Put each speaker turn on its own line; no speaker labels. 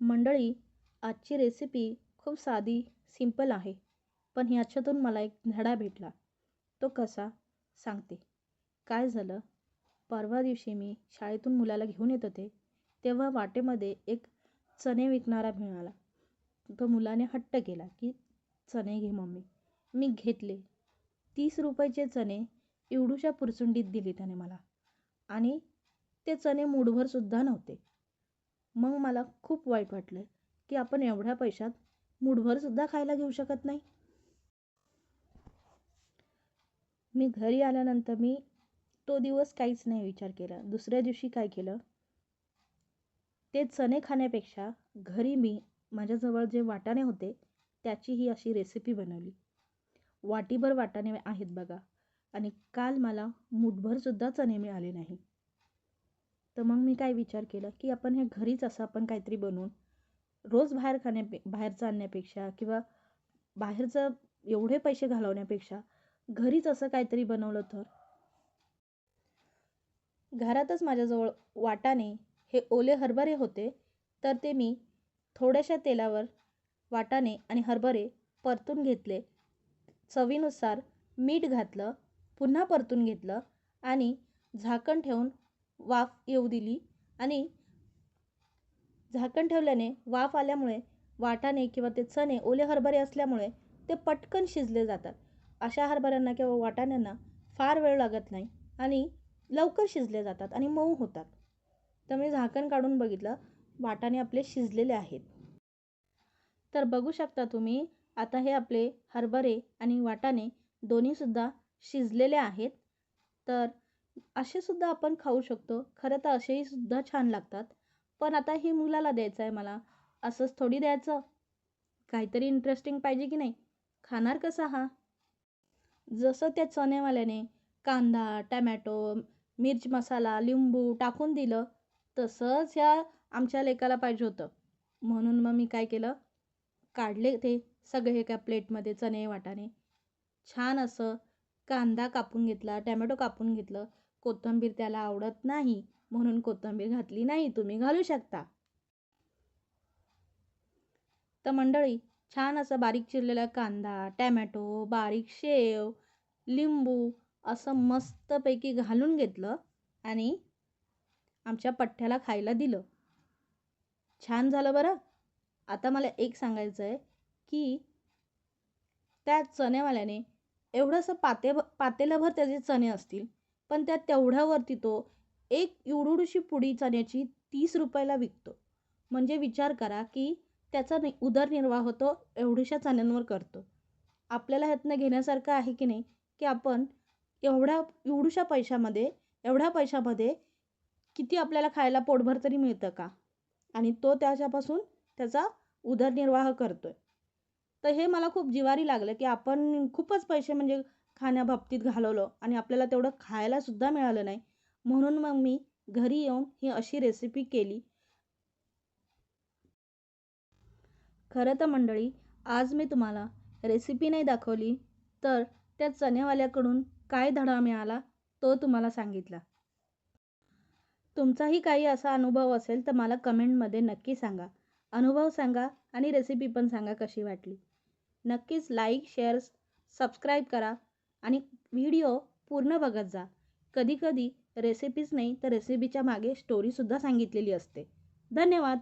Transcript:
मंडळी, आजची रेसिपी खूप साधी, सिंपल आहे. पण ह्याच्यातून मला एक धडा भेटला. तो कसा? सांगते. काय झालं, परवा दिवशी मी शाळेतून मुलाला घेऊन येत होते, तेव्हा वाटेमध्ये एक चणे विकणारा मिळाला. तो मुलाने हट्ट केला की चणे घे मम्मी. मी घेतले. 30 रुपयाचे चणे एवढूशा पुरचुंडीत दिली त्याने मला. आणि ते चणे मूठभरसुद्धा नव्हते. मग मला खूप वाईट वाटलं की आपण एवढ्या पैशात मूठभरसुद्धा खायला घेऊ शकत नाही. मी घरी आल्यानंतर मी तो दिवस काहीच नाही विचार केला. दुसऱ्या दिवशी काय केलं, ते चणे खाण्यापेक्षा घरी मी माझ्याजवळ जे वाटाणे होते त्याची ही अशी रेसिपी बनवली. वाटीभर वाटाणे आहेत बघा, आणि काल मला मूठभरसुद्धा चणे मिळाले नाही. तर मग मी काय विचार केला की आपण हे घरीच असं आपण काहीतरी बनवून रोज बाहेरचं आणण्यापेक्षा किंवा बाहेरचं एवढे पैसे घालवण्यापेक्षा घरीच असं काहीतरी बनवलं तर. घरातच माझ्याजवळ वाटाणे हे ओले हरभरे होते, तर ते मी थोड्याशा तेलावर वाटाणे आणि हरभरे परतून घेतले. चवीनुसार मीठ घातलं, पुन्हा परतून घेतलं आणि झाकण ठेवून वाफ येऊ दिली. आणि झाकण ठेवल्याने वाफ आल्यामुळे वाटाणे किंवा ते चणे ओले हरभरे असल्यामुळे ते पटकन शिजले जातात. अशा हरभऱ्यांना किंवा वाटाण्यांना फार वेळ लागत नाही आणि लवकर शिजले जातात आणि मऊ होतात. तर मी झाकण काढून बघितलं, वाटाणे आपले शिजलेले आहेत. तर बघू शकता तुम्ही, आता हे आपले हरभरे आणि वाटाणे दोन्हीसुद्धा शिजलेले आहेत. तर असेसुद्धा आपण खाऊ शकतो. खरं तर असेही सुद्धा छान लागतात. पण आता हे मुलाला द्यायचं आहे मला, असंच थोडी द्यायचं. काहीतरी इंटरेस्टिंग पाहिजे की नाही. खाणार कसा हा? जसं त्या चणेवाल्याने कांदा, टमॅटो, मिर्च मसाला, लिंबू टाकून दिलं, तसंच ह्या आमच्या लेकाला पाहिजे होतं. म्हणून मग मी काय केलं, काढले ते सगळे एका प्लेटमध्ये चणे वाटाणे. छान असं कांदा कापून घेतला, टमॅटो कापून घेतलं. कोथिंबीर त्याला आवडत नाही म्हणून कोथिंबीर घातली नाही, तुम्ही घालू शकता. तर मंडळी, छान असा बारीक चिरलेला कांदा, टमॅटो, बारीक शेव, लिंबू असं मस्तपैकी घालून घेतलं आणि आमच्या पठ्ठ्याला खायला दिलं. छान झालं बरं. आता मला एक सांगायचं आहे की त्या चण्यावाल्याने एवढंसं पातेलभर त्याचे चणे असतील, पण त्या तेवढ्यावरती तो एक एवढूशी पुडी चण्याची 30 रुपयाला विकतो. म्हणजे विचार करा की त्याचा उदरनिर्वाह तो एवढ्याशा चण्यांवर करतो. आपल्याला ह्यातनं घेण्यासारखं आहे की नाही, की आपण एवढ्या पैशामध्ये किती आपल्याला खायला पोटभर तरी मिळतं का? आणि तो त्याच्यापासून त्याचा उदरनिर्वाह करतोय. तर हे मला खूप जिव्हारी लागलं की आपण खूपच पैसे म्हणजे खाण्याबाबतीत घालवलं आणि आपल्याला तेवढं खायला सुद्धा मिळालं नाही. म्हणून मग मी घरी येऊन ही अशी रेसिपी केली. खरं तर मंडळी, आज मी तुम्हाला रेसिपी नाही दाखवली, तर त्या चण्यावाल्याकडून काय धडा मिळाला तो तुम्हाला सांगितला. तुमचाही काही असा अनुभव असेल तर मला कमेंटमध्ये नक्की सांगा. अनुभव सांगा आणि रेसिपी पण सांगा कशी वाटली. नक्कीच लाईक, शेअर, सबस्क्राईब करा आणि व्हिडिओ पूर्ण बघत जा. कधीकधी रेसिपीच नाही तर रेसिपीच्या मागे स्टोरीसुद्धा सांगितलेली असते. धन्यवाद.